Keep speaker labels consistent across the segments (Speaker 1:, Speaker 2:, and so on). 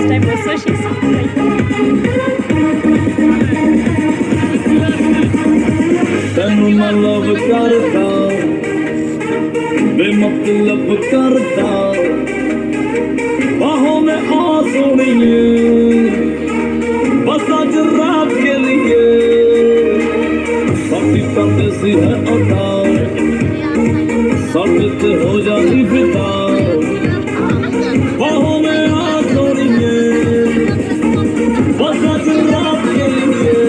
Speaker 1: first time also she said like
Speaker 2: ਤੈਨੂੰ ਮੈਂ ਲਵ ਕਰਦਾ बेमतलब करता बाहों में आ सोनिए बस आज रात के लिए साथी तंग सी है अता सच हो जाती फिदा बाहों में आ सोनिए बस आज रात के लिए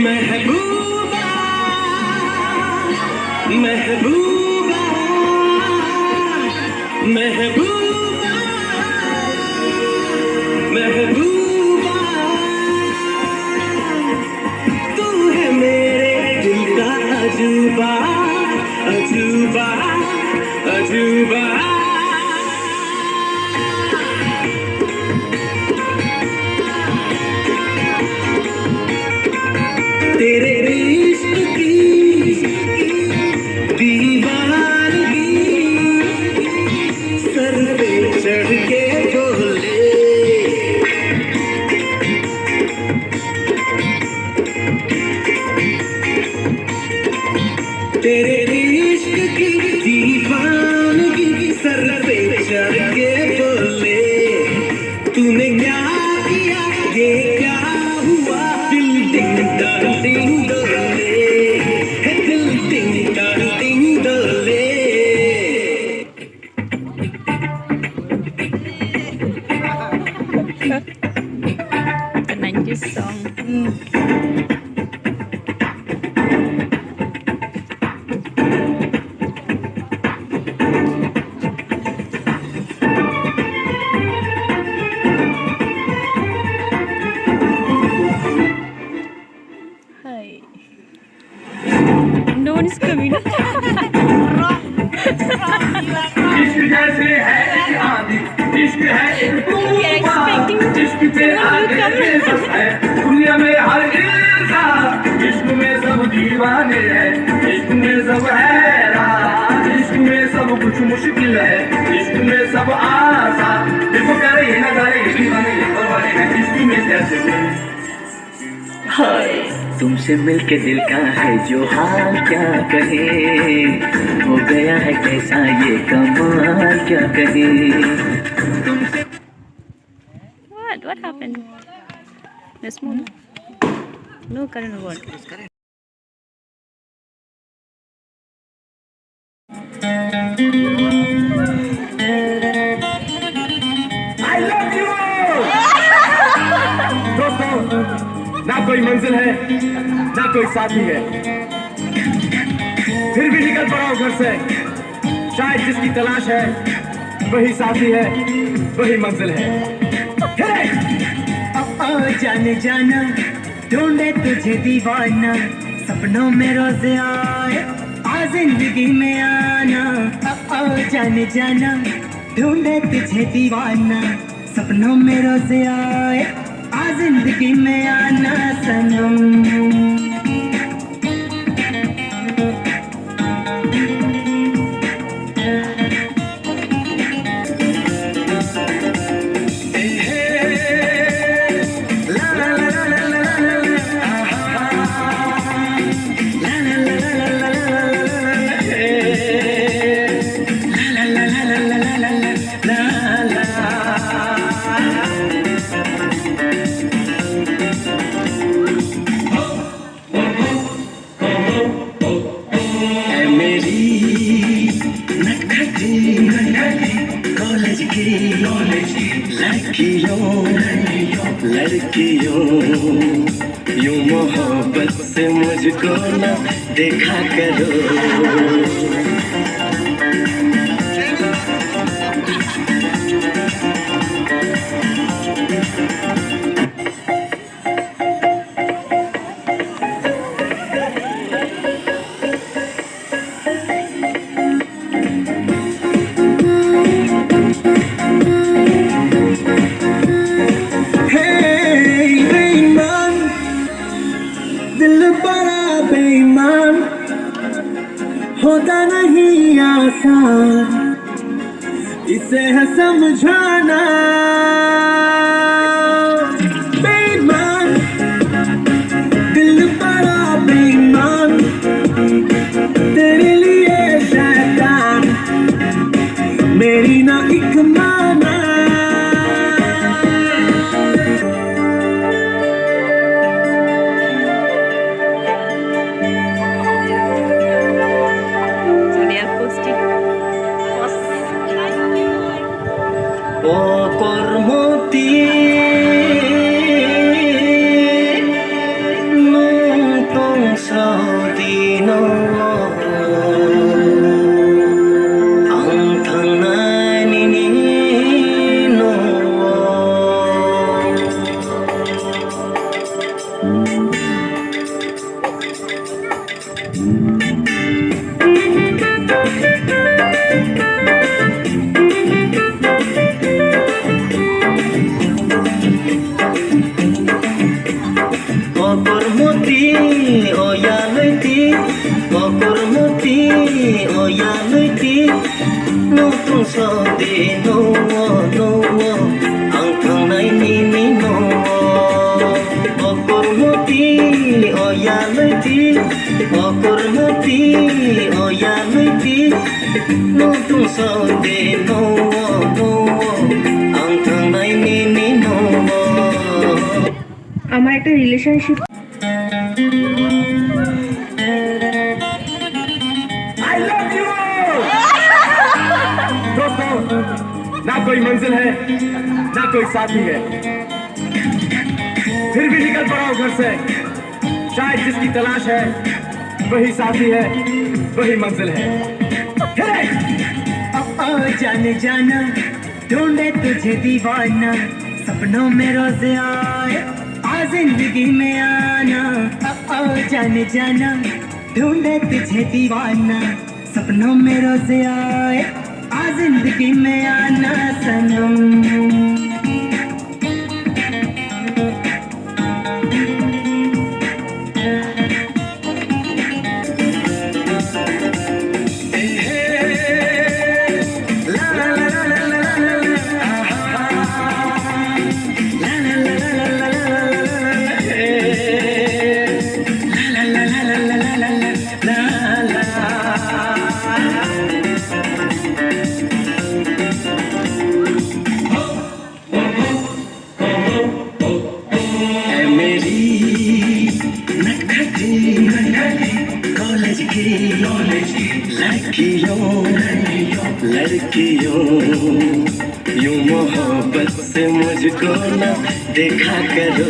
Speaker 2: महबूबा महबूबा महबूबा महबूबा तू है मेरे दिल का अजूबा अजूबा अजूबा तेरे इश्क की दीवानगी सर पे चढ़ के बोले तेरे इश्क की दीवानगी सर पे चढ़ के बोले तूने क्या किया ये क्या हुआ दिल डिंग डिंग डोले है दिल डिंग डोले
Speaker 1: the 90s song. Hi. No one is coming.
Speaker 3: इश्क जैसे है आदि इश्क है
Speaker 1: We are expecting
Speaker 3: इश्क पे आगे सब है दुनिया में हर इंसान इश्क में सब दीवाने हैं इश्क में सब हैरान इश्क में सब कुछ मुश्किल है इश्क में सब आसान देखो करे ना करे दीवाने परवाने हैं इश्क में कैसे
Speaker 4: हाय तुमसे मिलके दिल का है जो हाल क्या कहे हो गया है कैसा ये कमाल क्या कहे तुमसे
Speaker 1: What happened? No smooth. No current word.
Speaker 3: I love you दोस्तों ना कोई मंजिल है ना कोई साथी है फिर भी निकल पड़ा घर से शायद जिसकी तलाश है वही साथी है वही मंजिल है
Speaker 5: जाने जाना ढूंढे तुझे दीवाना सपनों में रोज आए आ जिंदगी में आना जाने जाना ढूंढे तुझे दीवाना सपनों में रोज आए आ जिंदगी में आना सनम लड़कियों यूं मोहब्बत
Speaker 4: से मुझको न देखा करो। दिल बड़ा बेईमान होता नहीं आसान, इसे है समझाना। बेईमान दिल बड़ा बेईमान, तेरे लिए शैतान मेरी ना एक माना। Kormoti nung saudino ang tanganin no. Kormoti oyaliti, kormoti oyaliti, nung saudi no no, ang tanay ni no. Kormoti oyaliti, kormoti oyaliti, nung saudi no no, ang tanay ni no.
Speaker 6: আমার একটা রিলেশনশিপ
Speaker 3: I love you! दोस्तों, ना कोई मंजिल है, ना कोई साथी है, फिर भी निकल पड़ा हूं घर से। शायद जिसकी तलाश है वही साथी है, वही मंजिल है।
Speaker 5: जाने जाना ढूंढे तुझे दीवाना, सपनों में रोज आए आ जिंदगी में आना। जाने जाना ढूंढे तुझे दीवाना, सपनों में रोज आए आ जिंदगी में आना सनम।
Speaker 4: लड़कियों यूं मोहब्बत से मुझको न देखा करो।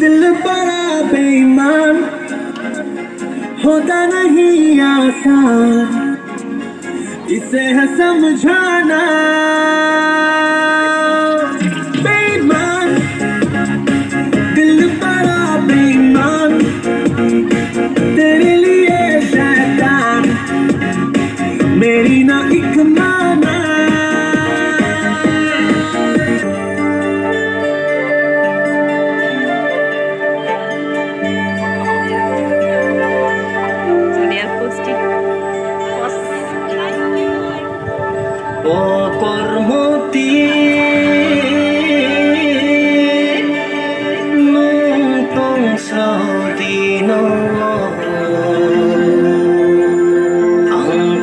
Speaker 4: दिल बड़ा बेईमान होता नहीं आसान, इसे है समझाना। बेईमान दिल बड़ा बेईमान, तेरे लिए शैतान मेरी ना एक माना। Kormoti nung saudino ang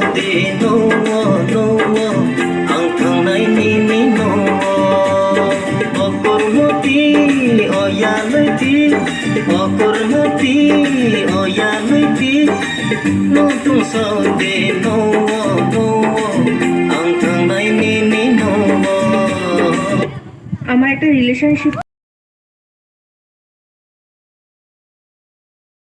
Speaker 6: saudi no ang thangnai ni no okormoti oyalati no tung saudi no ang thangnai ni no
Speaker 7: আমার একটা রিলেশনশিপ